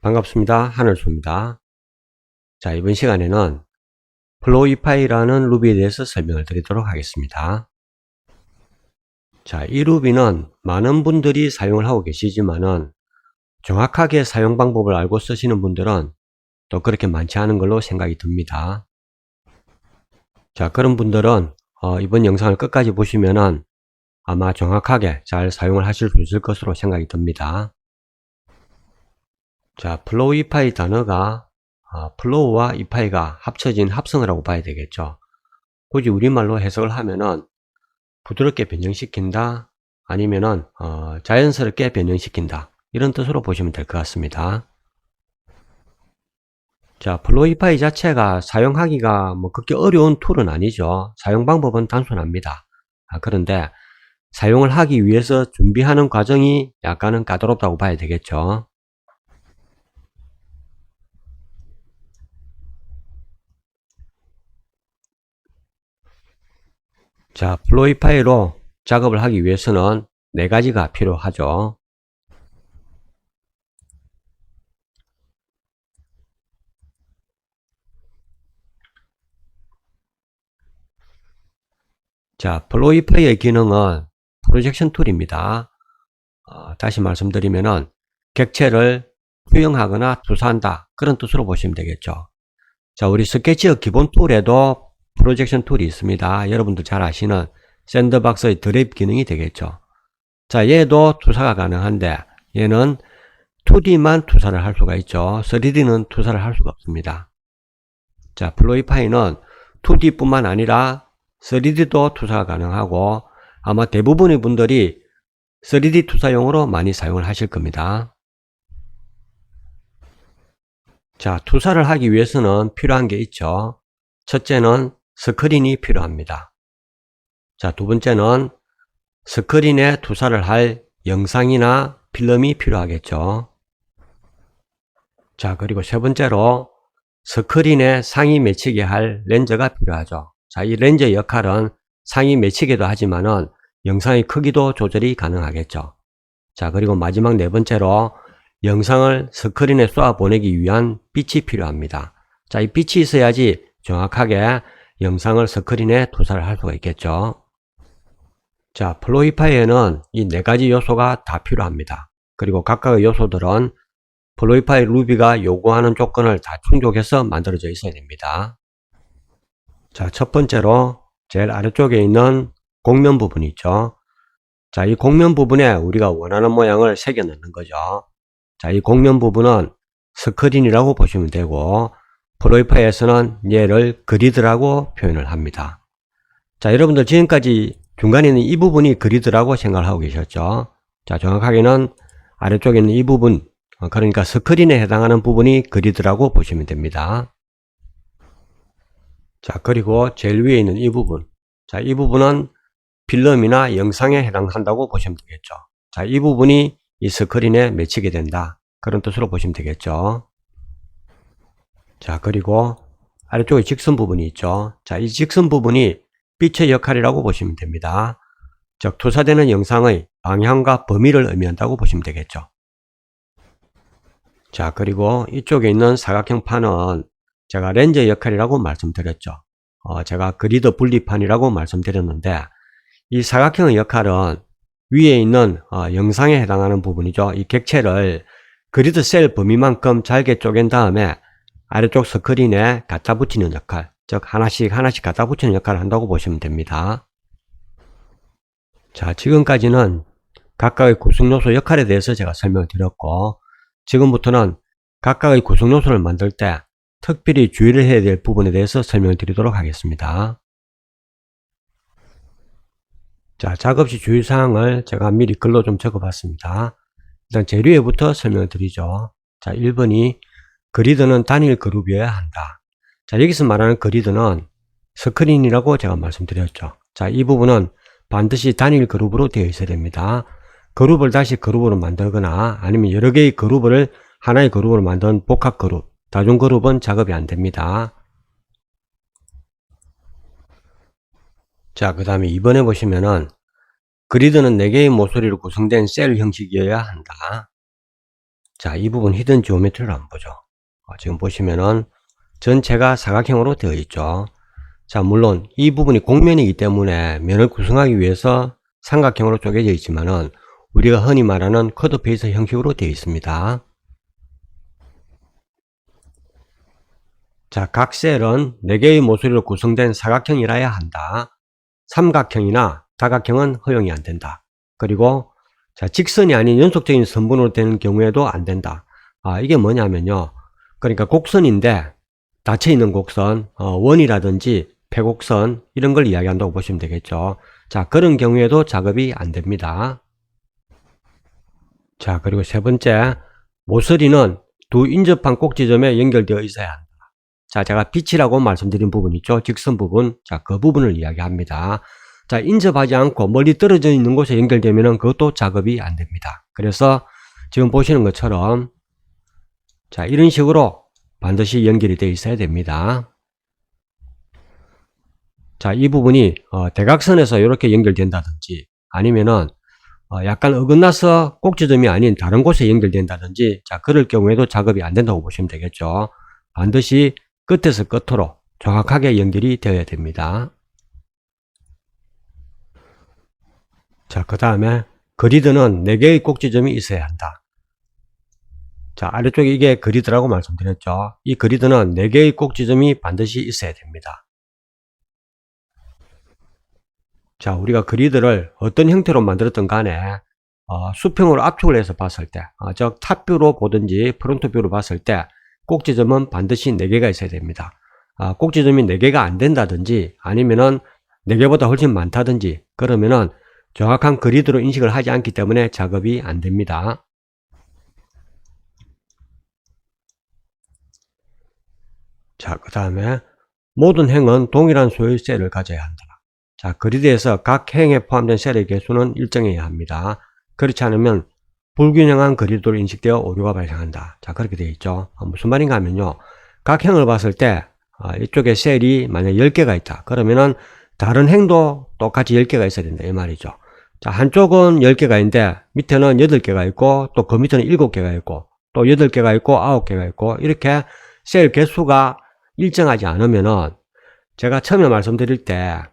반갑습니다. 하늘소입니다. 자, 이번 시간에는 플로이파이라는 루비에 대해서 설명을 드리도록 하겠습니다. 자, 이 루비는 많은 분들이 사용을 하고 계시지만은 정확하게 사용 방법을 알고 쓰시는 분들은 또 그렇게 많지 않은 걸로 생각이 듭니다. 자, 그런 분들은 이번 영상을 끝까지 보시면은 아마 정확하게 잘 사용을 하실 수 있을 것으로 생각이 듭니다. 자, 플로이파이 단어가 플로우와 이파이가 합쳐진 합성어라고 봐야 되겠죠. 굳이 우리말로 해석을 하면은 부드럽게 변형시킨다, 아니면은 자연스럽게 변형시킨다, 이런 뜻으로 보시면 될 것 같습니다. 자, 플로이파이 자체가 사용하기가 그렇게 어려운 툴은 아니죠. 사용 방법은 단순합니다. 그런데 사용을 하기 위해서 준비하는 과정이 약간은 까다롭다고 봐야 되겠죠. 자, 플로이파이로 작업을 하기 위해서는 4가지가 필요하죠. 자, 플로이파이의 기능은 프로젝션 툴입니다. 다시 말씀드리면은 객체를 투영하거나 투사한다, 그런 뜻으로 보시면 되겠죠. 자, 우리 스케치업 기본 툴에도 프로젝션 툴이 있습니다. 여러분도 잘 아시는 샌드박스의 드랩 기능이 되겠죠. 자, 얘도 투사가 가능한데 얘는 2D만 투사를 할 수가 있죠. 3D는 투사를 할 수가 없습니다. 자, 플로이파이는 2D 뿐만 아니라 3D도 투사가 가능하고 아마 대부분의 분들이 3D 투사용으로 많이 사용을 하실 겁니다. 자, 투사를 하기 위해서는 필요한 게 있죠. 첫째는 스크린이 필요합니다. 자, 두 번째는 스크린에 투사를 할 영상이나 필름이 필요하겠죠. 자, 그리고 세 번째로 스크린에 상이 맺히게 할 렌즈가 필요하죠. 자, 이 렌즈의 역할은 상이 맺히기도 하지만은 영상의 크기도 조절이 가능하겠죠. 자, 그리고 마지막 네 번째로 영상을 스크린에 쏘아 보내기 위한 빛이 필요합니다. 자, 이 빛이 있어야지 정확하게 영상을 스크린에 투사를 할 수가 있겠죠. 자, 플로이파이에는 이 4가지 요소가 다 필요합니다. 그리고 각각의 요소들은 플로이파이 루비가 요구하는 조건을 다 충족해서 만들어져 있어야 됩니다. 자, 첫 번째로 제일 아래쪽에 있는 곡면 부분이 있죠. 자, 이 곡면 부분에 우리가 원하는 모양을 새겨 넣는 거죠. 자, 이 곡면 부분은 스크린이라고 보시면 되고 플로이파이에서는 얘를 그리드라고 표현을 합니다. 자, 여러분들 지금까지 중간에 있는 이 부분이 그리드라고 생각을 하고 계셨죠. 자, 정확하게는 아래쪽에 있는 이 부분, 그러니까 스크린에 해당하는 부분이 그리드라고 보시면 됩니다. 자, 그리고 제일 위에 있는 이 부분, 자, 이 부분은 필름이나 영상에 해당한다고 보시면 되겠죠. 자, 이 부분이 이 스크린에 맺히게 된다, 그런 뜻으로 보시면 되겠죠. 자, 그리고 아래쪽에 직선 부분이 있죠. 자, 이 직선 부분이 빛의 역할이라고 보시면 됩니다. 즉, 투사되는 영상의 방향과 범위를 의미한다고 보시면 되겠죠. 자, 그리고 이쪽에 있는 사각형 판은 제가 렌즈의 역할이라고 말씀드렸죠. 제가 그리드 분리판이라고 말씀드렸는데 이 사각형의 역할은 위에 있는 영상에 해당하는 부분이죠. 이 객체를 그리드 셀 범위만큼 잘게 쪼갠 다음에 아래쪽 스크린에 갖다 붙이는 역할, 즉 하나씩 갖다 붙이는 역할을 한다고 보시면 됩니다. 자, 지금까지는 각각의 구성요소 역할에 대해서 제가 설명을 드렸고, 지금부터는 각각의 구성요소를 만들 때 특별히 주의를 해야 될 부분에 대해서 설명을 드리도록 하겠습니다. 자, 작업시 주의사항을 제가 미리 글로 좀 적어봤습니다. 일단 재료에부터 설명을 드리죠. 자, 1번이 그리드는 단일 그룹이어야 한다. 자, 여기서 말하는 그리드는 스크린이라고 제가 말씀드렸죠. 자, 이 부분은 반드시 단일 그룹으로 되어 있어야 됩니다. 그룹을 다시 그룹으로 만들거나 아니면 여러 개의 그룹을 하나의 그룹으로 만든 복합 그룹, 다중 그룹은 작업이 안 됩니다. 자, 그 다음에 2번에 보시면은 그리드는 4개의 모서리로 구성된 셀 형식이어야 한다. 자, 이 부분 히든 지오메트리를 한번 보죠. 지금 보시면은 전체가 사각형으로 되어 있죠. 자, 물론 이 부분이 곡면이기 때문에 면을 구성하기 위해서 삼각형으로 쪼개져 있지만은 우리가 흔히 말하는 쿼드 페이스 형식으로 되어 있습니다. 자, 각 셀은 4개의 모서리로 구성된 사각형이라야 한다. 삼각형이나 다각형은 허용이 안 된다. 그리고 자, 직선이 아닌 연속적인 선분으로 되는 경우에도 안 된다. 이게 뭐냐면요. 그러니까 곡선인데 닫혀 있는 곡선, 원이라든지 패곡선 이런 걸 이야기한다고 보시면 되겠죠. 자, 그런 경우에도 작업이 안 됩니다. 자, 그리고 세 번째, 모서리는 두 인접한 꼭지점에 연결되어 있어야 한다. 자, 제가 빛이라고 말씀드린 부분 있죠. 직선 부분. 자, 그 부분을 이야기합니다. 자, 인접하지 않고 멀리 떨어져 있는 곳에 연결되면 그것도 작업이 안 됩니다. 그래서 지금 보시는 것처럼 자, 이런 식으로 반드시 연결이 되어 있어야 됩니다. 자, 이 부분이 대각선에서 이렇게 연결된다든지 아니면은 약간 어긋나서 꼭지점이 아닌 다른 곳에 연결된다든지 자, 그럴 경우에도 작업이 안 된다고 보시면 되겠죠. 반드시 끝에서 끝으로 정확하게 연결이 되어야 됩니다. 자, 그 다음에 그리드는 4개의 꼭지점이 있어야 한다. 자, 아래쪽에 이게 그리드라고 말씀드렸죠. 이 그리드는 4개의 꼭지점이 반드시 있어야 됩니다. 자, 우리가 그리드를 어떤 형태로 만들었던 간에 수평으로 압축을 해서 봤을 때, 즉 탑뷰로 보든지 프론트뷰로 봤을 때 꼭지점은 반드시 4개가 있어야 됩니다. 꼭지점이 4개가 안 된다든지 아니면은 4개보다 훨씬 많다든지 그러면은 정확한 그리드로 인식을 하지 않기 때문에 작업이 안 됩니다. 자, 그 다음에 모든 행은 동일한 수의 셀을 가져야 한다. 자, 그리드에서 각 행에 포함된 셀의 개수는 일정해야 합니다. 그렇지 않으면 불균형한 그리드로 인식되어 오류가 발생한다. 자, 그렇게 되어 있죠. 무슨 말인가 하면요. 각 행을 봤을 때 이쪽에 셀이 만약 10개가 있다. 그러면은 다른 행도 똑같이 10개가 있어야 된다. 이 말이죠. 자, 한쪽은 10개가 있는데 밑에는 8개가 있고 또 그 밑에는 7개가 있고 또 8개가 있고 9개가 있고 이렇게 셀 개수가 일정하지 않으면은 제가 처음에 말씀드릴 때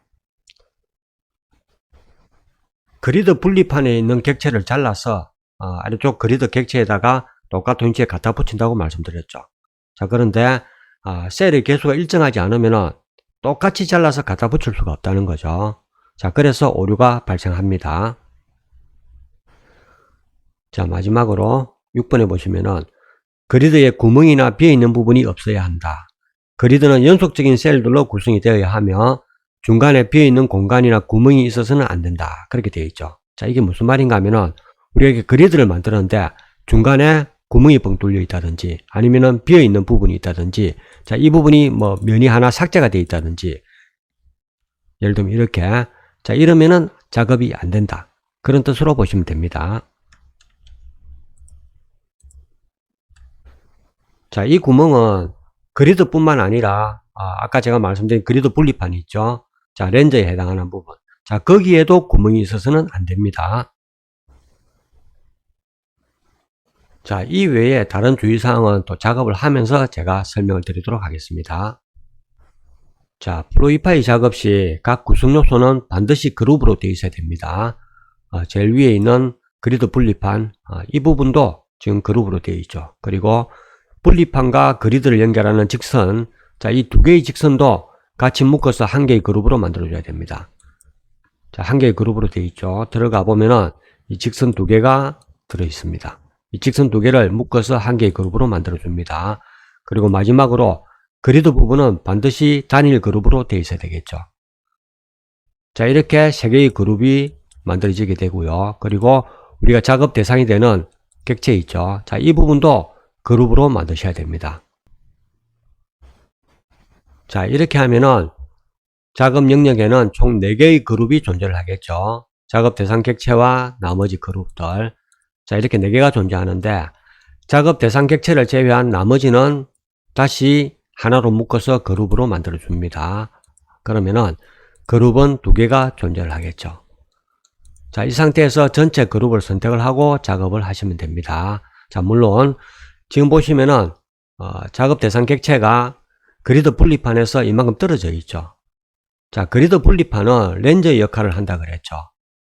그리드 분리판에 있는 객체를 잘라서 아래쪽 그리드 객체에다가 똑같은 위치에 갖다 붙인다고 말씀드렸죠. 자, 그런데 셀의 개수가 일정하지 않으면 똑같이 잘라서 갖다 붙일 수가 없다는 거죠. 자, 그래서 오류가 발생합니다. 자, 마지막으로 6번에 보시면은 그리드에 구멍이나 비어있는 부분이 없어야 한다. 그리드는 연속적인 셀들로 구성이 되어야 하며 중간에 비어있는 공간이나 구멍이 있어서는 안 된다. 그렇게 되어 있죠. 자, 이게 무슨 말인가 하면은 우리가 이렇게 그리드를 만들었는데 중간에 구멍이 뻥 뚫려 있다든지 아니면은 비어있는 부분이 있다든지 자, 이 부분이 뭐 면이 하나 삭제가 되어 있다든지 예를 들면 이렇게 자, 이러면은 작업이 안 된다. 그런 뜻으로 보시면 됩니다. 자, 이 구멍은 그리드뿐만 아니라 아까 제가 말씀드린 그리드 분리판이 있죠. 자, 렌저에 해당하는 부분. 자, 거기에도 구멍이 있어서는 안 됩니다. 자, 이 외에 다른 주의사항은 또 작업을 하면서 제가 설명을 드리도록 하겠습니다. 자, 플로이파이 작업 시 각 구성 요소는 반드시 그룹으로 되어 있어야 됩니다. 제일 위에 있는 그리드 분리판, 이 부분도 지금 그룹으로 되어 있죠. 그리고 분리판과 그리드를 연결하는 직선, 자, 이 두 개의 직선도 같이 묶어서 한 개의 그룹으로 만들어줘야 됩니다. 자, 한 개의 그룹으로 되어 있죠. 들어가 보면은 이 직선 두 개가 들어 있습니다. 이 직선 두 개를 묶어서 한 개의 그룹으로 만들어줍니다. 그리고 마지막으로 그리드 부분은 반드시 단일 그룹으로 되어 있어야 되겠죠. 자, 이렇게 세 개의 그룹이 만들어지게 되고요. 그리고 우리가 작업 대상이 되는 객체 있죠. 자, 이 부분도 그룹으로 만드셔야 됩니다. 자, 이렇게 하면은 작업 영역에는 총 4개의 그룹이 존재를 하겠죠. 작업 대상 객체와 나머지 그룹들. 자, 이렇게 4개가 존재하는데 작업 대상 객체를 제외한 나머지는 다시 하나로 묶어서 그룹으로 만들어 줍니다. 그러면은 그룹은 2개가 존재를 하겠죠. 자, 이 상태에서 전체 그룹을 선택을 하고 작업을 하시면 됩니다. 자, 물론 지금 보시면은 작업 대상 객체가 그리드 분리판에서 이만큼 떨어져 있죠. 자, 그리드 분리판은 렌즈의 역할을 한다 그랬죠.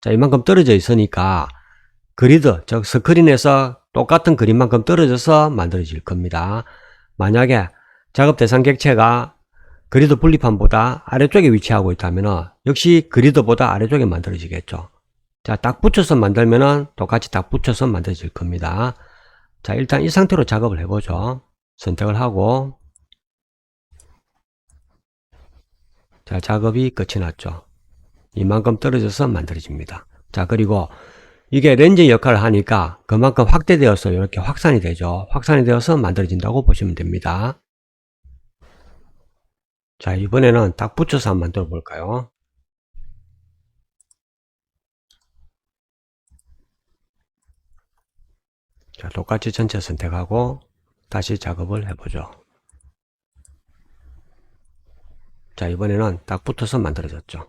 자, 이만큼 떨어져 있으니까 그리드, 즉 스크린에서 똑같은 그림만큼 떨어져서 만들어질 겁니다. 만약에 작업 대상 객체가 그리드 분리판보다 아래쪽에 위치하고 있다면 역시 그리드보다 아래쪽에 만들어지겠죠. 자, 딱 붙여서 만들면은 똑같이 딱 붙여서 만들어질 겁니다. 자, 일단 이 상태로 작업을 해보죠. 선택을 하고, 자, 작업이 끝이 났죠. 이만큼 떨어져서 만들어집니다. 자, 그리고 이게 렌즈 역할을 하니까 그만큼 확대되어서 이렇게 확산이 되죠. 확산이 되어서 만들어진다고 보시면 됩니다. 자, 이번에는 딱 붙여서 한번 만들어 볼까요? 자, 똑같이 전체 선택하고 다시 작업을 해보죠. 자, 이번에는 딱 붙어서 만들어졌죠.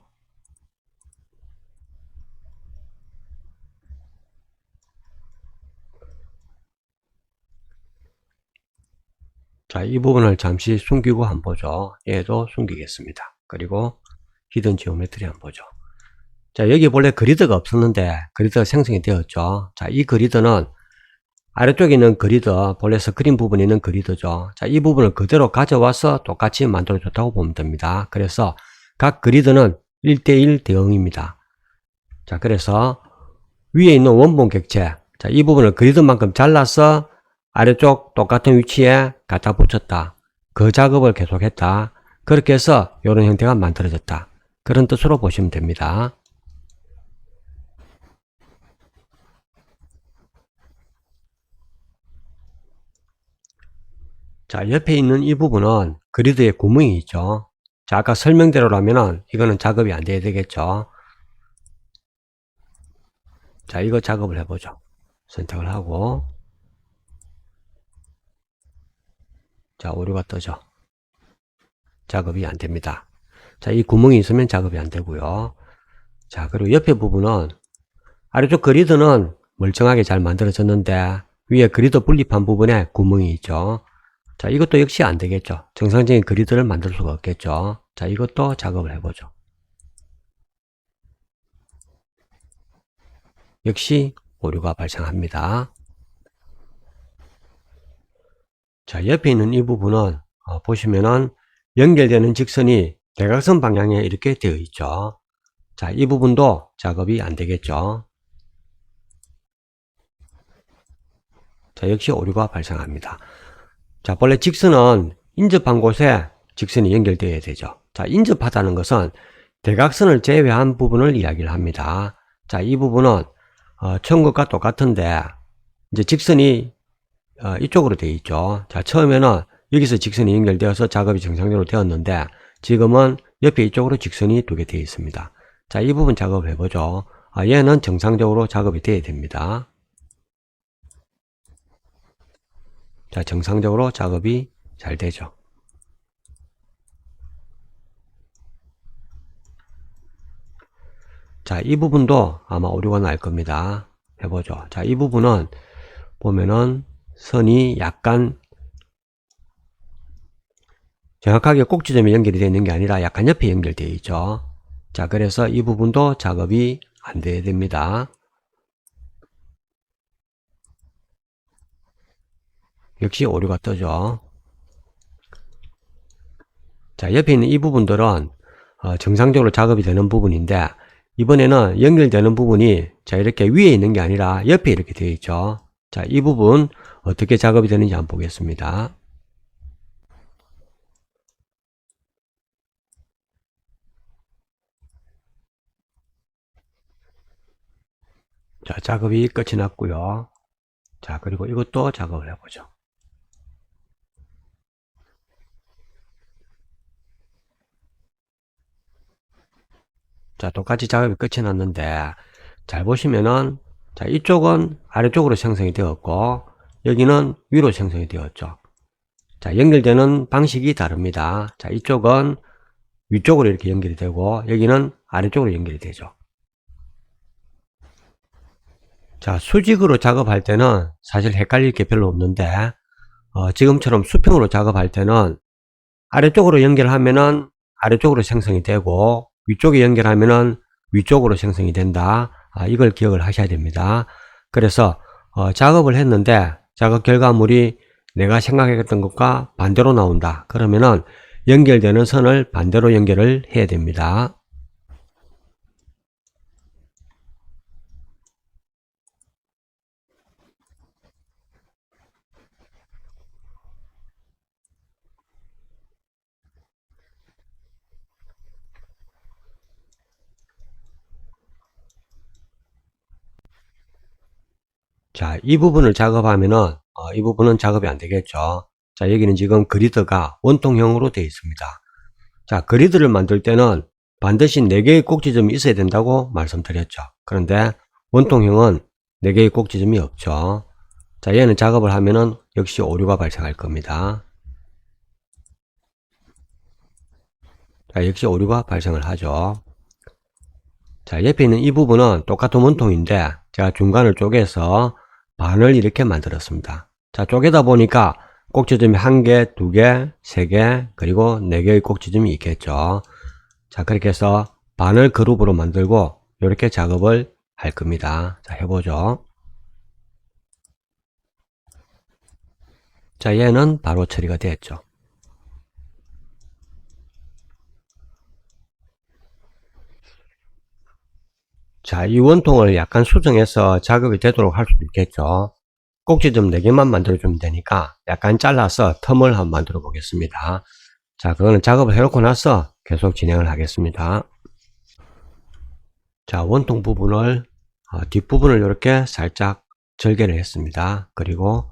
자, 이 부분을 잠시 숨기고 한번 보죠. 얘도 숨기겠습니다. 그리고 히든 지오메트리 한번 보죠. 자, 여기 원래 그리드가 없었는데 그리드가 생성이 되었죠. 자, 이 그리드는 아래쪽에 있는 그리드, 본래 스크린 부분에 있는 그리드죠. 자, 이 부분을 그대로 가져와서 똑같이 만들어줬다고 보면 됩니다. 그래서 각 그리드는 1대1 대응입니다. 자, 그래서 위에 있는 원본 객체, 자, 이 부분을 그리드만큼 잘라서 아래쪽 똑같은 위치에 갖다 붙였다. 그 작업을 계속했다. 그렇게 해서 이런 형태가 만들어졌다. 그런 뜻으로 보시면 됩니다. 자, 옆에 있는 이 부분은 그리드에 구멍이 있죠. 자, 아까 설명대로라면은 이거는 작업이 안 돼야 되겠죠. 자, 이거 작업을 해보죠. 선택을 하고, 자, 오류가 뜨죠. 작업이 안 됩니다. 자, 이 구멍이 있으면 작업이 안 되고요. 자, 그리고 옆에 부분은 아래쪽 그리드는 멀쩡하게 잘 만들어졌는데 위에 그리드 분립한 부분에 구멍이 있죠. 자, 이것도 역시 안 되겠죠. 정상적인 그리드를 만들 수가 없겠죠. 자, 이것도 작업을 해보죠. 역시 오류가 발생합니다. 자, 옆에 있는 이 부분은 보시면은 연결되는 직선이 대각선 방향에 이렇게 되어 있죠. 자, 이 부분도 작업이 안 되겠죠. 자, 역시 오류가 발생합니다. 자, 본래 직선은 인접한 곳에 직선이 연결되어야 되죠. 자, 인접하다는 것은 대각선을 제외한 부분을 이야기를 합니다. 자, 이 부분은 처음 것과 똑같은데 이제 직선이 이쪽으로 되어 있죠. 자, 처음에는 여기서 직선이 연결되어서 작업이 정상적으로 되었는데 지금은 옆에 이쪽으로 직선이 두 개 되어 있습니다. 자, 이 부분 작업을 해보죠. 얘는 정상적으로 작업이 되어야 됩니다. 자, 정상적으로 작업이 잘 되죠. 자, 이 부분도 아마 오류가 날 겁니다. 해보죠. 자, 이 부분은 보면은 선이 약간 정확하게 꼭지점에 연결이 되어 있는 게 아니라 약간 옆에 연결되어 있죠. 자, 그래서 이 부분도 작업이 안 돼야 됩니다. 역시 오류가 뜨죠. 자, 옆에 있는 이 부분들은 정상적으로 작업이 되는 부분인데 이번에는 연결되는 부분이 자, 이렇게 위에 있는 게 아니라 옆에 이렇게 되어 있죠. 자, 이 부분 어떻게 작업이 되는지 한번 보겠습니다. 자, 작업이 끝이 났고요. 자, 그리고 이것도 작업을 해보죠. 자, 똑같이 작업이 끝이 났는데 잘 보시면은 자, 이쪽은 아래쪽으로 생성이 되었고 여기는 위로 생성이 되었죠. 자, 연결되는 방식이 다릅니다. 자, 이쪽은 위쪽으로 이렇게 연결이 되고 여기는 아래쪽으로 연결이 되죠. 자, 수직으로 작업할 때는 사실 헷갈릴 게 별로 없는데 지금처럼 수평으로 작업할 때는 아래쪽으로 연결하면은 아래쪽으로 생성이 되고 위쪽에 연결하면은 위쪽으로 생성이 된다. 이걸 기억을 하셔야 됩니다. 그래서 작업을 했는데 작업 결과물이 내가 생각했던 것과 반대로 나온다. 그러면은 연결되는 선을 반대로 연결을 해야 됩니다. 자, 이 부분을 작업하면은 이 부분은 작업이 안 되겠죠. 자, 여기는 지금 그리드가 원통형으로 되어 있습니다. 자, 그리드를 만들 때는 반드시 4개의 꼭지점이 있어야 된다고 말씀드렸죠. 그런데 원통형은 4개의 꼭지점이 없죠. 자, 얘는 작업을 하면은 역시 오류가 발생할 겁니다. 자, 역시 오류가 발생을 하죠. 자, 옆에 있는 이 부분은 똑같은 원통인데 제가 중간을 쪼개서 반을 이렇게 만들었습니다. 자, 쪼개다 보니까 꼭지점이 1개, 2개, 3개, 그리고 4개의 꼭지점이 있겠죠. 자, 그렇게 해서 반을 그룹으로 만들고 이렇게 작업을 할 겁니다. 자, 해보죠. 자, 얘는 바로 처리가 됐죠. 자, 이 원통을 약간 수정해서 작업이 되도록 할 수도 있겠죠. 꼭지점 4개만 만들어주면 되니까 약간 잘라서 텀을 한번 만들어 보겠습니다. 자, 그거는 작업을 해놓고 나서 계속 진행을 하겠습니다. 자, 원통 부분을 뒷부분을 이렇게 살짝 절개를 했습니다. 그리고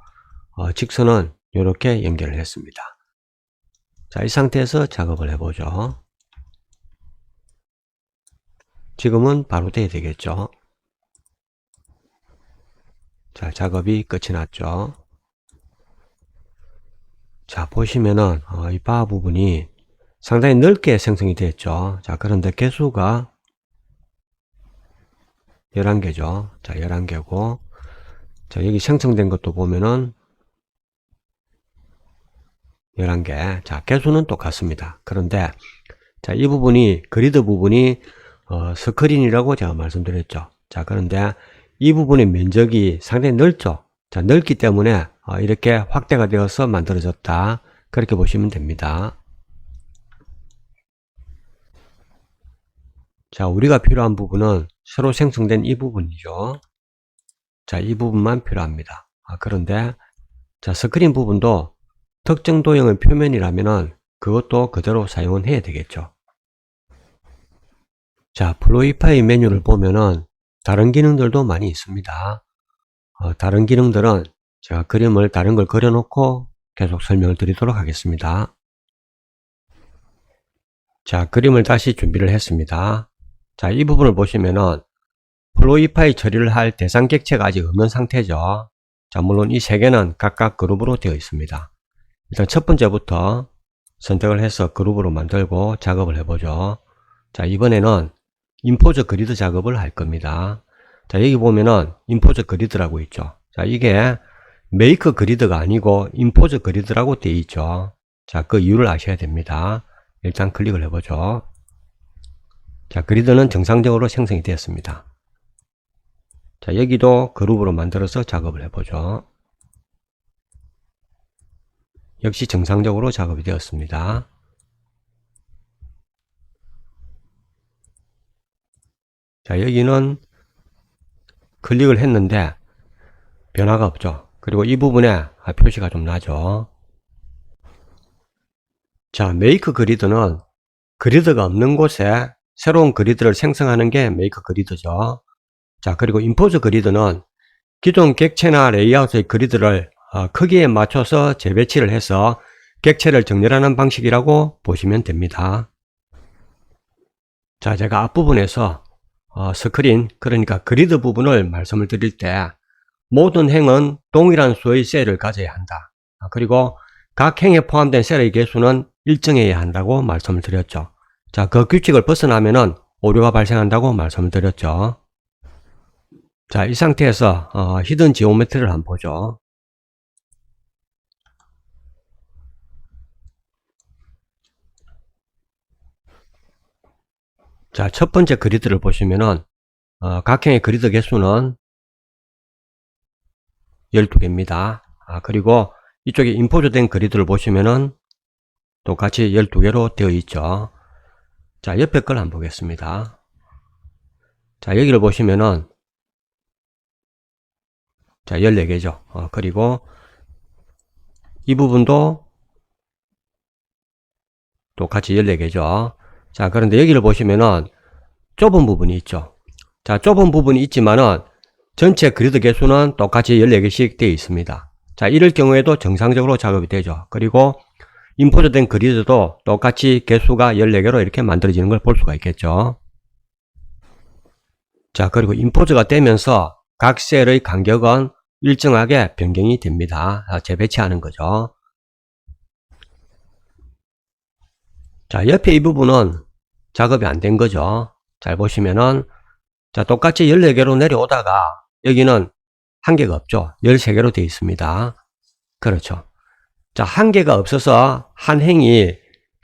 직선은 이렇게 연결을 했습니다. 자, 이 상태에서 작업을 해보죠. 지금은 바로 돼야 되겠죠. 자, 작업이 끝이 났죠. 자, 보시면은 이 바 부분이 상당히 넓게 생성이 됐죠. 자, 그런데 개수가 11개죠. 자, 11개고 자, 여기 생성된 것도 보면은 11개. 자, 개수는 똑같습니다. 그런데 자, 이 부분이 그리드 부분이 스크린이라고 제가 말씀드렸죠. 자, 그런데 이 부분의 면적이 상당히 넓죠. 자, 넓기 때문에 이렇게 확대가 되어서 만들어졌다. 그렇게 보시면 됩니다. 자, 우리가 필요한 부분은 새로 생성된 이 부분이죠. 자, 이 부분만 필요합니다. 그런데 자, 스크린 부분도 특정 도형의 표면이라면은 그것도 그대로 사용은 해야 되겠죠. 자, 플로이파이 메뉴를 보면은 다른 기능들도 많이 있습니다. 다른 기능들은 제가 그림을 다른 걸 그려놓고 계속 설명을 드리도록 하겠습니다. 자, 그림을 다시 준비를 했습니다. 자, 이 부분을 보시면은 플로이파이 처리를 할 대상 객체가 아직 없는 상태죠. 자, 물론 이 3개는 각각 그룹으로 되어 있습니다. 일단 첫 번째부터 선택을 해서 그룹으로 만들고 작업을 해보죠. 자, 이번에는 임포저 그리드 작업을 할 겁니다. 자, 여기 보면은 임포저 그리드라고 있죠. 자, 이게 메이크 그리드가 아니고 임포저 그리드라고 되어 있죠. 자, 그 이유를 아셔야 됩니다. 일단 클릭을 해보죠. 자, 그리드는 정상적으로 생성이 되었습니다. 자, 여기도 그룹으로 만들어서 작업을 해보죠. 역시 정상적으로 작업이 되었습니다. 자, 여기는 클릭을 했는데 변화가 없죠. 그리고 이 부분에 표시가 좀 나죠. 자, 메이크 그리드는 그리드가 없는 곳에 새로운 그리드를 생성하는 게 메이크 그리드죠. 자, 그리고 임포저 그리드는 기존 객체나 레이아웃의 그리드를 크기에 맞춰서 재배치를 해서 객체를 정렬하는 방식이라고 보시면 됩니다. 자, 제가 앞부분에서 스크린, 그러니까 그리드 부분을 말씀을 드릴 때 모든 행은 동일한 수의 셀을 가져야 한다. 그리고 각 행에 포함된 셀의 개수는 일정해야 한다고 말씀을 드렸죠. 자, 그 규칙을 벗어나면은 오류가 발생한다고 말씀을 드렸죠. 자, 이 상태에서 히든 지오메트리를 한번 보죠. 자, 첫 번째 그리드를 보시면은 각형의 그리드 개수는 12개입니다. 그리고 이쪽에 임포저된 그리드를 보시면은 똑같이 12개로 되어 있죠. 자, 옆에 걸 한번 보겠습니다. 자, 여기를 보시면은 자, 14개죠. 그리고 이 부분도 똑같이 14개죠. 자, 그런데 여기를 보시면은 좁은 부분이 있죠. 자, 좁은 부분이 있지만은 전체 그리드 개수는 똑같이 14개씩 되어 있습니다. 자, 이럴 경우에도 정상적으로 작업이 되죠. 그리고 임포트된 그리드도 똑같이 개수가 14개로 이렇게 만들어지는 걸 볼 수가 있겠죠. 자, 그리고 임포트가 되면서 각 셀의 간격은 일정하게 변경이 됩니다. 재배치하는 거죠. 자, 옆에 이 부분은 작업이 안 된 거죠. 잘 보시면은 자, 똑같이 14개로 내려오다가 여기는 한 개가 없죠. 13개로 되어 있습니다. 그렇죠. 자, 한 개가 없어서 한 행이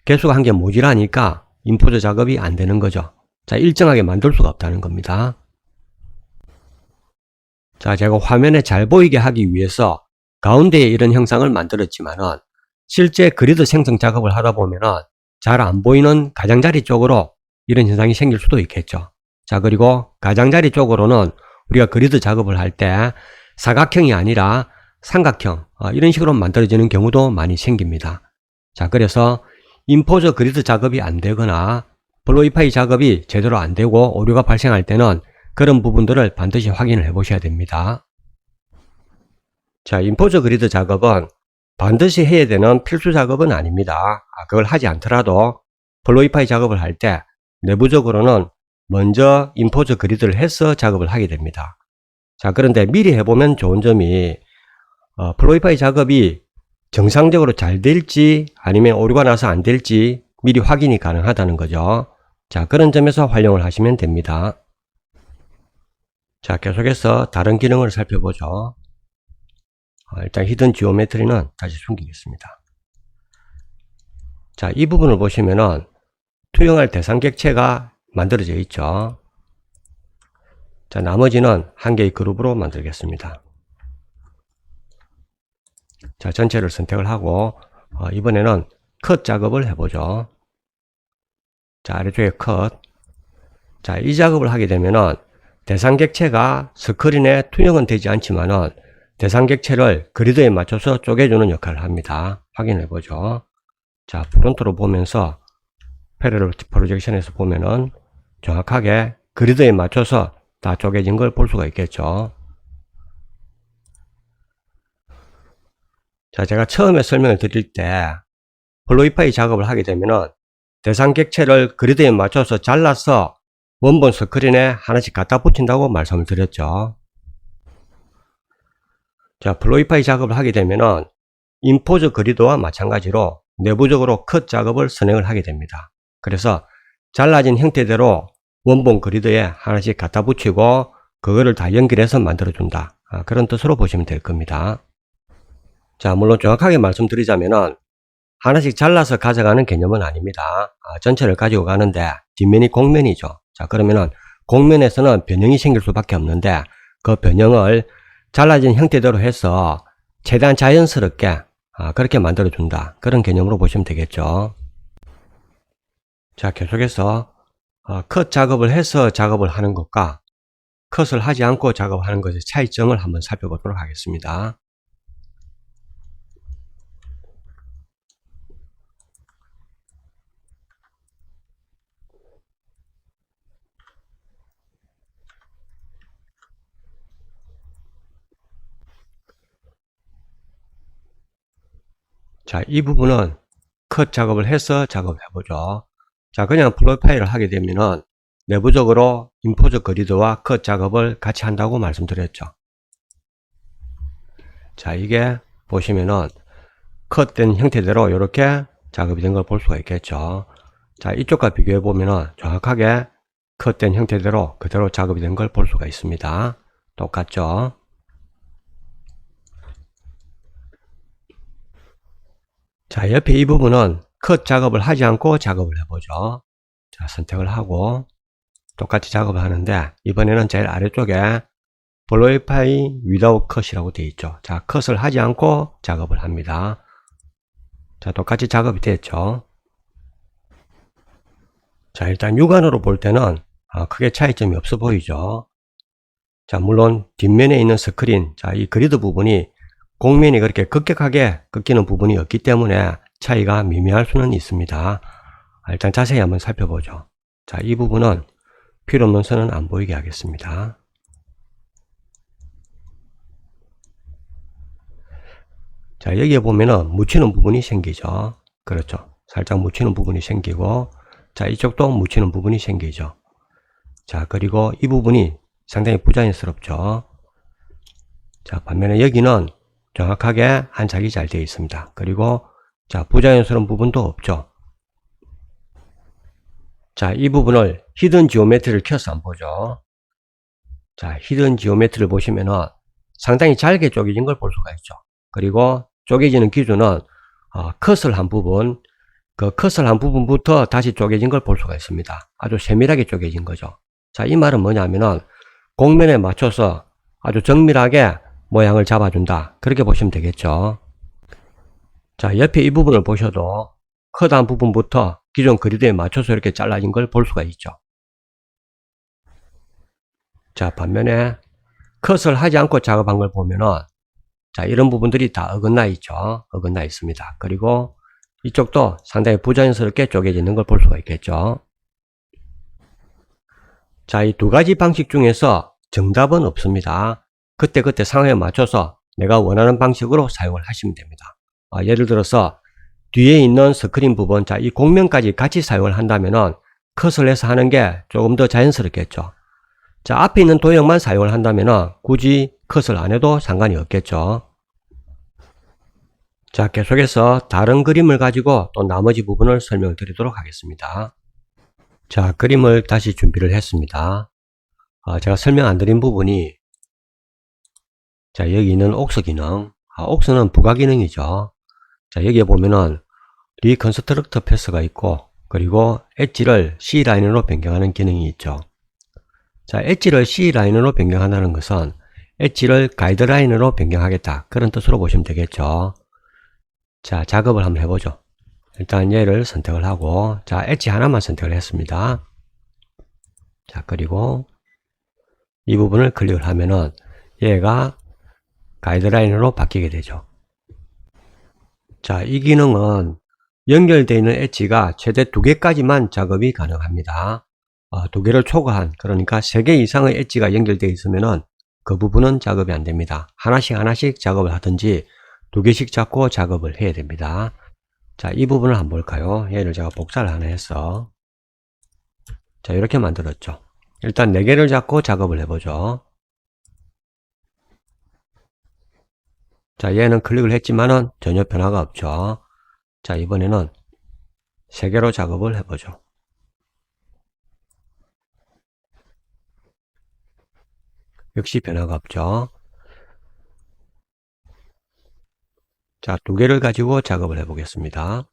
개수가 한 개 모자라니까 임포트 작업이 안 되는 거죠. 자, 일정하게 만들 수가 없다는 겁니다. 자, 제가 화면에 잘 보이게 하기 위해서 가운데에 이런 형상을 만들었지만은 실제 그리드 생성 작업을 하다 보면은 잘 안 보이는 가장자리 쪽으로 이런 현상이 생길 수도 있겠죠. 자, 그리고 가장자리 쪽으로는 우리가 그리드 작업을 할 때 사각형이 아니라 삼각형 이런 식으로 만들어지는 경우도 많이 생깁니다. 자, 그래서 임포저 그리드 작업이 안 되거나 플로이파이 작업이 제대로 안 되고 오류가 발생할 때는 그런 부분들을 반드시 확인을 해 보셔야 됩니다. 자, 임포저 그리드 작업은 반드시 해야 되는 필수 작업은 아닙니다. 그걸 하지 않더라도 플로이파이 작업을 할 때 내부적으로는 먼저 임포저 그리드를 해서 작업을 하게 됩니다. 자, 그런데 미리 해보면 좋은 점이 플로이파이 작업이 정상적으로 잘 될지 아니면 오류가 나서 안 될지 미리 확인이 가능하다는 거죠. 자, 그런 점에서 활용을 하시면 됩니다. 자, 계속해서 다른 기능을 살펴보죠. 일단 히든 지오메트리는 다시 숨기겠습니다. 자, 이 부분을 보시면은 투영할 대상 객체가 만들어져 있죠. 자, 나머지는 한 개의 그룹으로 만들겠습니다. 자, 전체를 선택을 하고 이번에는 컷 작업을 해보죠. 자, 아래쪽에 컷. 자, 이 작업을 하게 되면은 대상 객체가 스크린에 투영은 되지 않지만은 대상 객체를 그리드에 맞춰서 쪼개주는 역할을 합니다. 확인해 보죠. 자, 프론트로 보면서 패러럴 프로젝션에서 보면은 정확하게 그리드에 맞춰서 다 쪼개진 걸 볼 수가 있겠죠. 자, 제가 처음에 설명을 드릴 때 플로이파이 작업을 하게 되면은 대상 객체를 그리드에 맞춰서 잘라서 원본 스크린에 하나씩 갖다 붙인다고 말씀을 드렸죠. 자, 플로이파이 작업을 하게 되면은 임포저 그리드와 마찬가지로 내부적으로 컷 작업을 선행을 하게 됩니다. 그래서 잘라진 형태대로 원본 그리드에 하나씩 갖다 붙이고 그거를 다 연결해서 만들어준다. 그런 뜻으로 보시면 될 겁니다. 자, 물론 정확하게 말씀드리자면은 하나씩 잘라서 가져가는 개념은 아닙니다. 전체를 가지고 가는데 뒷면이 곡면이죠. 자, 그러면은 곡면에서는 변형이 생길 수밖에 없는데 그 변형을 잘라진 형태대로 해서 최대한 자연스럽게 그렇게 만들어준다. 그런 개념으로 보시면 되겠죠. 자, 계속해서 컷 작업을 해서 작업을 하는 것과 컷을 하지 않고 작업하는 것의 차이점을 한번 살펴보도록 하겠습니다. 자, 이 부분은 컷 작업을 해서 작업을 해보죠. 자, 그냥 플로이파이를 하게 되면은 내부적으로 임포저 그리드와 컷 작업을 같이 한다고 말씀드렸죠. 자, 이게 보시면은 컷된 형태대로 이렇게 작업이 된 걸 볼 수가 있겠죠. 자, 이쪽과 비교해 보면은 정확하게 컷된 형태대로 그대로 작업이 된 걸 볼 수가 있습니다. 똑같죠? 자, 옆에 이 부분은 컷 작업을 하지 않고 작업을 해보죠. 자, 선택을 하고 똑같이 작업을 하는데 이번에는 제일 아래쪽에 Verify Without Cut이라고 되어 있죠. 자, 컷을 하지 않고 작업을 합니다. 자, 똑같이 작업이 됐죠. 자, 일단 육안으로 볼 때는 크게 차이점이 없어 보이죠. 자, 물론 뒷면에 있는 스크린, 자, 이 그리드 부분이 곡면이 그렇게 급격하게 꺾이는 부분이 없기 때문에 차이가 미미할 수는 있습니다. 일단 자세히 한번 살펴보죠. 자, 이 부분은 필요 없는 선은 안 보이게 하겠습니다. 자, 여기에 보면은 묻히는 부분이 생기죠. 그렇죠. 살짝 묻히는 부분이 생기고, 자, 이쪽도 묻히는 부분이 생기죠. 자, 그리고 이 부분이 상당히 부자연스럽죠. 자, 반면에 여기는 정확하게 한착이 잘 되어 있습니다. 그리고 자, 부자연스러운 부분도 없죠. 자, 이 부분을 히든 지오메트리를 켜서 한번 보죠. 자, 히든 지오메트리를 보시면은 상당히 잘게 쪼개진 걸 볼 수가 있죠. 그리고 쪼개지는 기준은 컷을 한 부분, 그 컷을 한 부분부터 다시 쪼개진 걸 볼 수가 있습니다. 아주 세밀하게 쪼개진 거죠. 자, 이 말은 뭐냐면은 곡면에 맞춰서 아주 정밀하게 모양을 잡아준다. 그렇게 보시면 되겠죠. 자, 옆에 이 부분을 보셔도 컷 한 부분부터 기존 그리드에 맞춰서 이렇게 잘라진 걸 볼 수가 있죠. 자, 반면에 컷을 하지 않고 작업한 걸 보면은 자, 이런 부분들이 다 어긋나 있죠. 어긋나 있습니다. 그리고 이쪽도 상당히 부자연스럽게 쪼개지는 걸 볼 수가 있겠죠. 자, 이 두 가지 방식 중에서 정답은 없습니다. 그때그때 상황에 맞춰서 내가 원하는 방식으로 사용을 하시면 됩니다. 예를 들어서 뒤에 있는 스크린 부분, 자, 이 곡면까지 같이 사용을 한다면은 컷을 해서 하는 게 조금 더 자연스럽겠죠. 자, 앞에 있는 도형만 사용을 한다면은 굳이 컷을 안 해도 상관이 없겠죠. 자, 계속해서 다른 그림을 가지고 또 나머지 부분을 설명드리도록 하겠습니다. 자, 그림을 다시 준비를 했습니다. 제가 설명 안 드린 부분이 자, 여기 있는 옥스 기능. 옥스는 부가 기능이죠. 자, 여기에 보면은 리컨스트럭터 패스가 있고, 그리고 엣지를 C라인으로 변경하는 기능이 있죠. 자, 엣지를 C라인으로 변경한다는 것은 엣지를 가이드라인으로 변경하겠다. 그런 뜻으로 보시면 되겠죠. 자, 작업을 한번 해보죠. 일단 얘를 선택을 하고, 자, 엣지 하나만 선택을 했습니다. 자, 그리고 이 부분을 클릭을 하면은 얘가 가이드라인으로 바뀌게 되죠. 자, 이 기능은 연결되어 있는 엣지가 최대 2개까지만 작업이 가능합니다. 2개를 초과한, 그러니까 3개 이상의 엣지가 연결되어 있으면은 그 부분은 작업이 안 됩니다. 하나씩 작업을 하든지 2개씩 잡고 작업을 해야 됩니다. 자, 이 부분을 한번 볼까요? 얘를 제가 복사를 하나 해서 자, 이렇게 만들었죠. 일단 4개를 잡고 작업을 해보죠. 자, 얘는 클릭을 했지만은 전혀 변화가 없죠. 자, 이번에는 3개로 작업을 해보죠. 역시 변화가 없죠. 자, 2개를 가지고 작업을 해보겠습니다.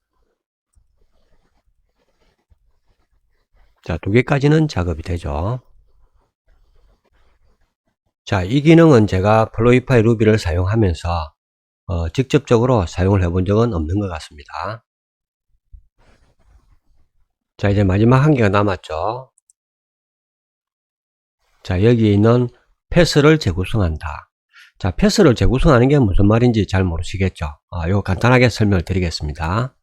자, 2개까지는 작업이 되죠. 자, 이 기능은 제가 플로이파이 루비를 사용하면서 직접적으로 사용을 해본 적은 없는 것 같습니다. 자, 이제 마지막 한 개가 남았죠. 자, 여기에 있는 패스를 재구성한다. 자, 패스를 재구성하는 게 무슨 말인지 잘 모르시겠죠. 이거 간단하게 설명을 드리겠습니다.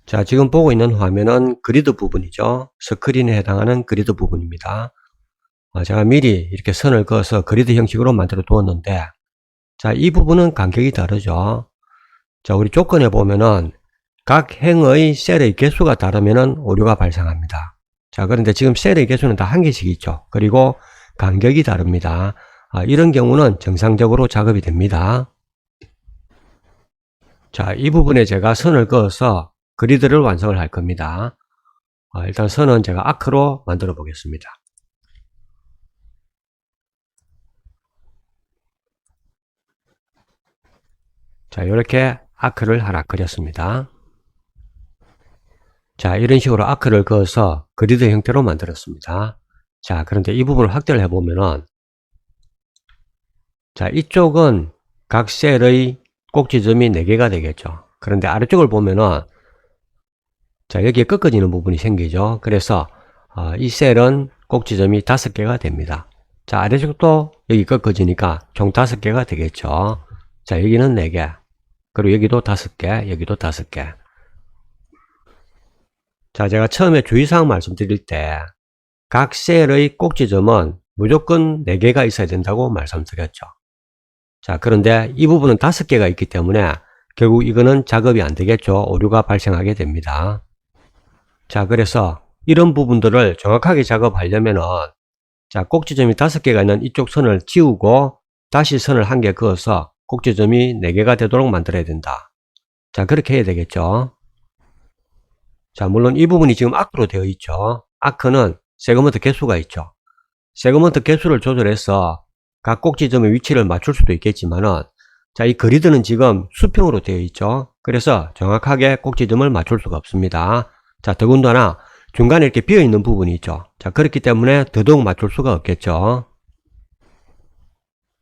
자, 지금 보고 있는 화면은 그리드 부분이죠. 스크린에 해당하는 그리드 부분입니다. 제가 미리 이렇게 선을 그어서 그리드 형식으로 만들어 두었는데, 자, 이 부분은 간격이 다르죠. 자, 우리 조건에 보면은 각 행의 셀의 개수가 다르면은 오류가 발생합니다. 자, 그런데 지금 셀의 개수는 다 한 개씩 있죠. 그리고 간격이 다릅니다. 이런 경우는 정상적으로 작업이 됩니다. 자, 이 부분에 제가 선을 그어서 그리드를 완성을 할 겁니다. 일단 선은 제가 아크로 만들어 보겠습니다. 자, 이렇게 아크를 하나 그렸습니다. 자, 이런 식으로 아크를 그어서 그리드 형태로 만들었습니다. 자, 그런데 이 부분을 확대를 해보면은, 자, 이쪽은 각 셀의 꼭지점이 4개가 되겠죠. 그런데 아래쪽을 보면은, 자, 여기에 꺾어지는 부분이 생기죠. 그래서, 이 셀은 꼭지점이 5개가 됩니다. 자, 아래쪽도 여기 꺾어지니까 총 5개가 되겠죠. 자, 여기는 4개. 그리고 여기도 5개, 여기도 5개. 자, 제가 처음에 주의사항 말씀드릴 때, 각 셀의 꼭지점은 무조건 4개가 있어야 된다고 말씀드렸죠. 자, 그런데 이 부분은 5개가 있기 때문에 결국 이거는 작업이 안 되겠죠. 오류가 발생하게 됩니다. 자, 그래서 이런 부분들을 정확하게 작업하려면은, 자, 꼭지점이 5개가 있는 이쪽 선을 지우고 다시 선을 1개 그어서 꼭지점이 4개가 되도록 만들어야 된다. 자, 그렇게 해야 되겠죠. 자, 물론 이 부분이 지금 아크로 되어 있죠. 아크는 세그먼트 개수가 있죠. 세그먼트 개수를 조절해서 각 꼭지점의 위치를 맞출 수도 있겠지만은, 자, 이 그리드는 지금 수평으로 되어 있죠. 그래서 정확하게 꼭지점을 맞출 수가 없습니다. 자, 더군다나 중간에 이렇게 비어 있는 부분이 있죠. 자, 그렇기 때문에 더더욱 맞출 수가 없겠죠.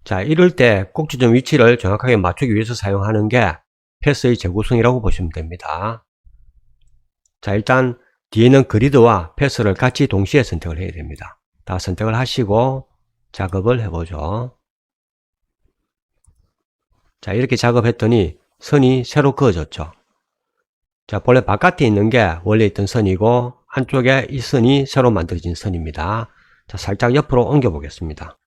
자, 이럴 때 꼭지점 위치를 정확하게 맞추기 위해서 사용하는 게 패스의 재구성이라고 보시면 됩니다. 자, 일단 뒤에는 그리드와 패스를 같이 동시에 선택을 해야 됩니다. 다 선택을 하시고 작업을 해보죠. 자, 이렇게 작업했더니 선이 새로 그어졌죠. 자, 본래 바깥에 있는 게 원래 있던 선이고 한쪽에 이 선이 새로 만들어진 선입니다. 자, 살짝 옆으로 옮겨 보겠습니다.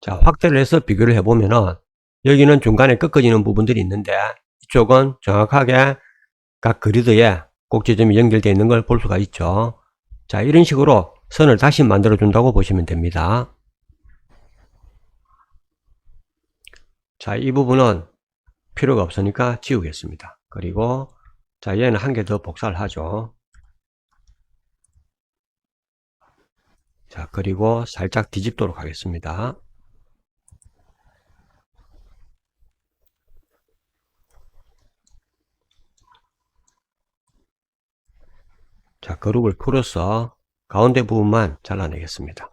자, 확대를 해서 비교를 해보면은 여기는 중간에 꺾어지는 부분들이 있는데 이쪽은 정확하게 각 그리드에 꼭지점이 연결되어 있는 걸 볼 수가 있죠. 자, 이런 식으로 선을 다시 만들어 준다고 보시면 됩니다. 자, 이 부분은 필요가 없으니까 지우겠습니다. 그리고 자, 얘는 한 개 더 복사를 하죠. 자, 그리고 살짝 뒤집도록 하겠습니다. 자, 그룹을 풀어서 가운데 부분만 잘라내겠습니다.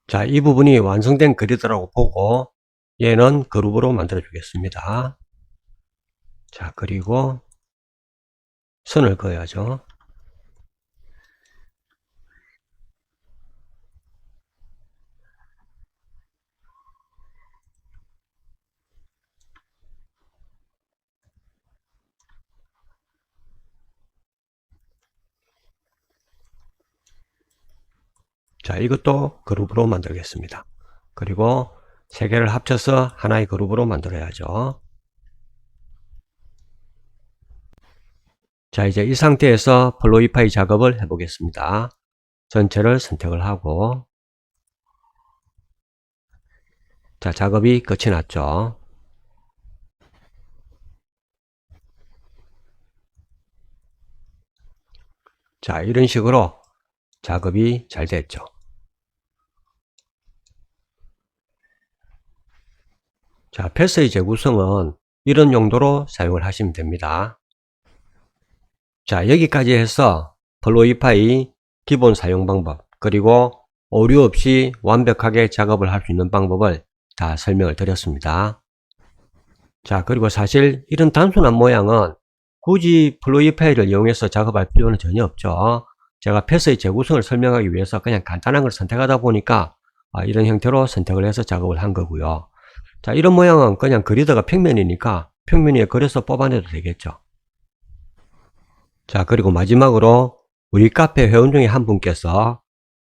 자, 이 부분이 완성된 그리드라고 보고 얘는 그룹으로 만들어 주겠습니다. 자, 그리고 선을 그어야죠. 자, 이것도 그룹으로 만들겠습니다. 그리고 세 개를 합쳐서 하나의 그룹으로 만들어야죠. 자, 이제 이 상태에서 플로이파이 작업을 해 보겠습니다. 전체를 선택을 하고, 자, 작업이 끝이 났죠. 자, 이런 식으로 작업이 잘 됐죠. 자, 패스의 재구성은 이런 용도로 사용을 하시면 됩니다. 자, 여기까지 해서 플로이파이 기본 사용 방법, 그리고 오류 없이 완벽하게 작업을 할 수 있는 방법을 다 설명을 드렸습니다. 자, 그리고 사실 이런 단순한 모양은 굳이 플로이파이를 이용해서 작업할 필요는 전혀 없죠. 제가 패스의 재구성을 설명하기 위해서 그냥 간단한 걸 선택하다 보니까 이런 형태로 선택을 해서 작업을 한 거고요. 자, 이런 모양은 그냥 그리드가 평면이니까 평면 위에 그려서 뽑아내도 되겠죠. 자, 그리고 마지막으로 우리 카페 회원 중에 한 분께서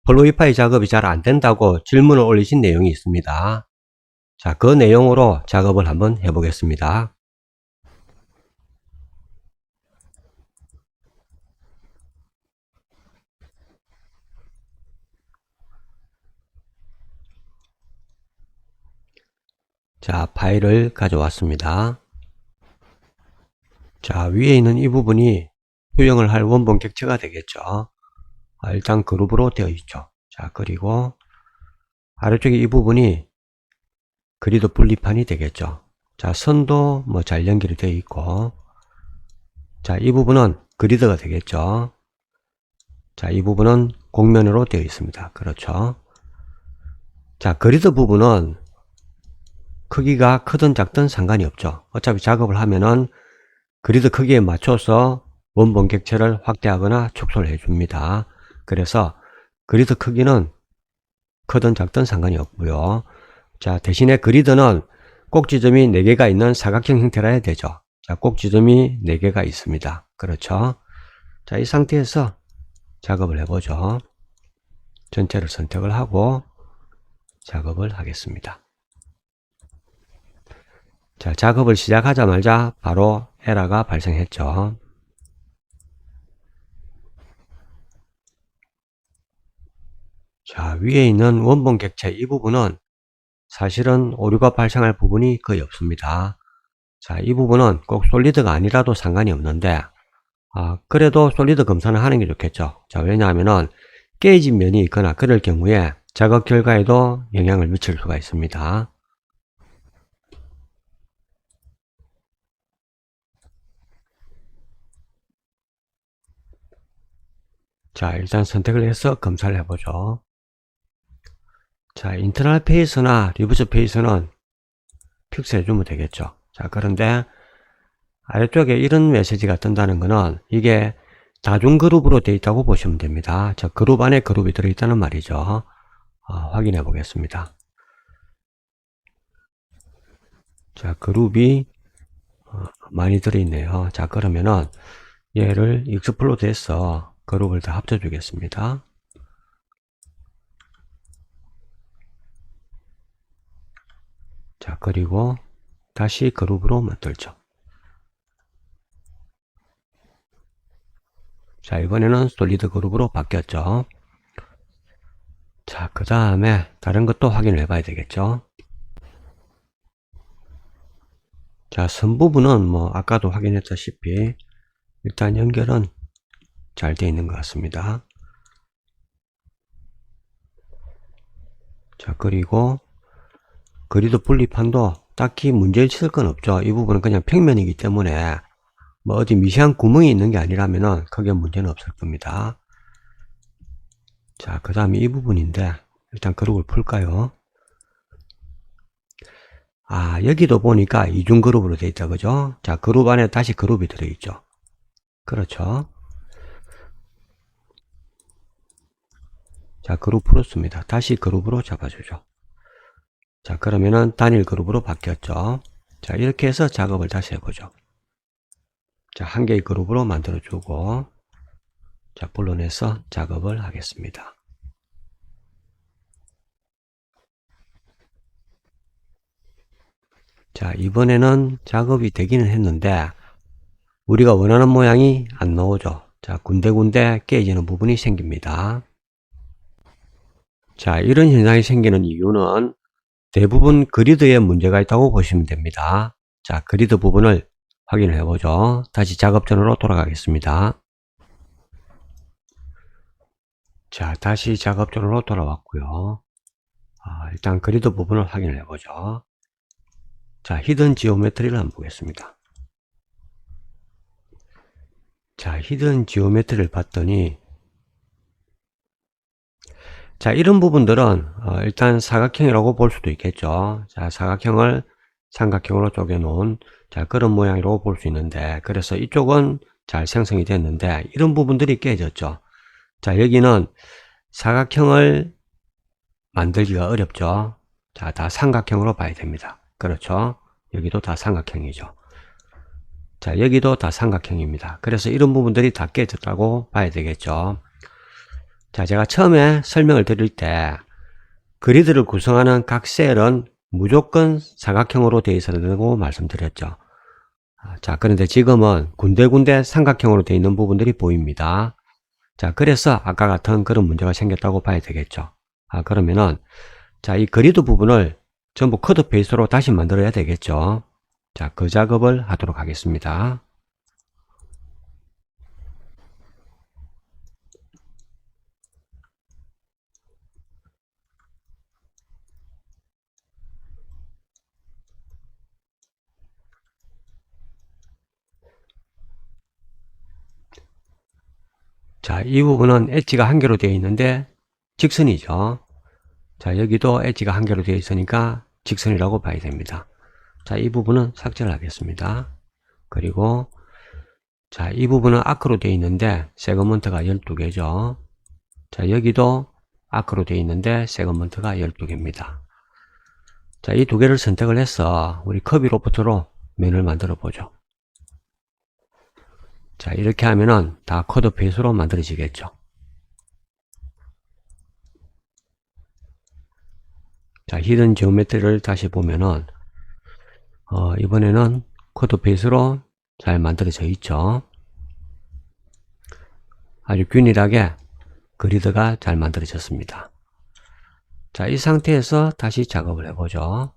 플로이파이 작업이 잘 안된다고 질문을 올리신 내용이 있습니다. 자, 그 내용으로 작업을 한번 해보겠습니다. 자, 파일을 가져왔습니다. 자, 위에 있는 이 부분이 수정을 할 원본 객체가 되겠죠. 일단 그룹으로 되어 있죠. 자, 그리고 아래쪽에 이 부분이 그리드 분리판이 되겠죠. 자, 선도 뭐 잘 연결이 되어 있고, 자, 이 부분은 그리드가 되겠죠. 자, 이 부분은 곡면으로 되어 있습니다. 그렇죠. 자, 그리드 부분은 크기가 크든 작든 상관이 없죠. 어차피 작업을 하면은 그리드 크기에 맞춰서 원본 객체를 확대하거나 축소를 해줍니다. 그래서 그리드 크기는 크든 작든 상관이 없고요. 자, 대신에 그리드는 꼭지점이 4개가 있는 사각형 형태라 해야 되죠. 자, 꼭지점이 4개가 있습니다. 그렇죠. 자, 이 상태에서 작업을 해보죠. 전체를 선택을 하고 작업을 하겠습니다. 자, 작업을 시작하자마자 바로 에러가 발생했죠. 자, 위에 있는 원본 객체 이 부분은 사실은 오류가 발생할 부분이 거의 없습니다. 자, 이 부분은 꼭 솔리드가 아니라도 상관이 없는데 그래도 솔리드 검사는 하는 게 좋겠죠. 자, 왜냐하면은 깨진 면이 있거나 그럴 경우에 작업 결과에도 영향을 미칠 수가 있습니다. 자, 일단 선택을 해서 검사를 해보죠. 자, 인터널 페이스나 리부스 페이스는 픽스해 주면 되겠죠. 자, 그런데 아래쪽에 이런 메시지가 뜬다는 것은 이게 다중 그룹으로 되어 있다고 보시면 됩니다. 자, 그룹 안에 그룹이 들어있다는 말이죠. 확인해 보겠습니다. 자, 그룹이 많이 들어있네요. 자, 그러면은 얘를 익스플로드해서 그룹을 다 합쳐 주겠습니다. 자, 그리고 다시 그룹으로 만들죠. 자, 이번에는 솔리드 그룹으로 바뀌었죠. 자, 그 다음에 다른 것도 확인을 해 봐야 되겠죠. 자, 선 부분은 뭐 아까도 확인했다시피 일단 연결은 잘 되어 있는 것 같습니다. 자, 그리고 그리드 분리판도 딱히 문제 있을 건 없죠. 이 부분은 그냥 평면이기 때문에 뭐 어디 미세한 구멍이 있는 게 아니라면은 크게 문제는 없을 겁니다. 자, 그 다음에 이 부분인데 일단 그룹을 풀까요? 여기도 보니까 이중 그룹으로 되어 있다, 그죠? 자, 그룹 안에 다시 그룹이 들어있죠. 그렇죠. 자, 그룹 풀었습니다. 다시 그룹으로 잡아주죠. 자, 그러면은 단일 그룹으로 바뀌었죠. 자, 이렇게 해서 작업을 다시 해보죠. 자, 한 개의 그룹으로 만들어주고, 자, 불러내서 작업을 하겠습니다. 자, 이번에는 작업이 되기는 했는데, 우리가 원하는 모양이 안 나오죠. 자, 군데군데 깨지는 부분이 생깁니다. 자, 이런 현상이 생기는 이유는 대부분 그리드에 문제가 있다고 보시면 됩니다. 자, 그리드 부분을 확인을 해보죠. 다시 작업전으로 돌아가겠습니다. 자, 다시 작업전으로 돌아왔고요. 일단 그리드 부분을 확인을 해보죠. 자, 히든 지오메트리를 한번 보겠습니다. 자, 히든 지오메트리를 봤더니 자, 이런 부분들은 일단 사각형이라고 볼 수도 있겠죠. 자, 사각형을 삼각형으로 쪼개 놓은 자, 그런 모양이라고 볼 수 있는데, 그래서 이쪽은 잘 생성이 됐는데 이런 부분들이 깨졌죠. 자, 여기는 사각형을 만들기가 어렵죠. 자, 다 삼각형으로 봐야 됩니다. 그렇죠. 여기도 다 삼각형이죠. 자, 여기도 다 삼각형입니다. 그래서 이런 부분들이 다 깨졌다고 봐야 되겠죠. 자, 제가 처음에 설명을 드릴 때 그리드를 구성하는 각 셀은 무조건 사각형으로 되어 있어야 된다고 말씀드렸죠. 자, 그런데 지금은 군데군데 삼각형으로 되어 있는 부분들이 보입니다. 자, 그래서 아까 같은 그런 문제가 생겼다고 봐야 되겠죠. 그러면은 자, 이 그리드 부분을 전부 커드 페이스로 다시 만들어야 되겠죠. 자, 그 작업을 하도록 하겠습니다. 자, 이 부분은 엣지가 한 개로 되어 있는데 직선이죠. 자, 여기도 엣지가 한 개로 되어 있으니까 직선이라고 봐야 됩니다. 자, 이 부분은 삭제를 하겠습니다. 그리고 자, 이 부분은 아크로 되어 있는데 세그먼트가 12개죠. 자, 여기도 아크로 되어 있는데 세그먼트가 12개입니다. 자, 이 두 개를 선택을 해서 우리 커비 로프트로 면을 만들어 보죠. 자, 이렇게 하면은 다 코드 페이스로 만들어지겠죠. 자, 히든 지오메트리를 다시 보면은 이번에는 코드 페이스로 잘 만들어져 있죠. 아주 균일하게 그리드가 잘 만들어졌습니다. 자, 이 상태에서 다시 작업을 해보죠.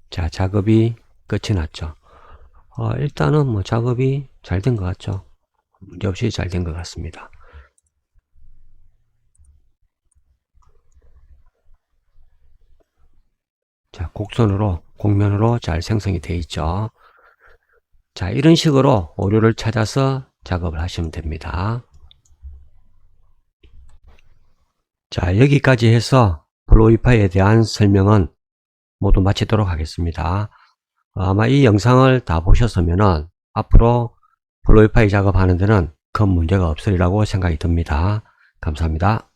자, 작업이 끝이 났죠. 일단은 뭐 작업이 잘 된 것 같죠. 문제없이 잘 된 것 같습니다. 자, 곡선으로, 곡면으로 잘 생성이 되어 있죠. 자, 이런 식으로 오류를 찾아서 작업을 하시면 됩니다. 자, 여기까지 해서 플로이파에 대한 설명은 모두 마치도록 하겠습니다. 아마 이 영상을 다 보셨으면 앞으로 플로이파이 작업하는 데는 큰 문제가 없으리라고 생각이 듭니다. 감사합니다.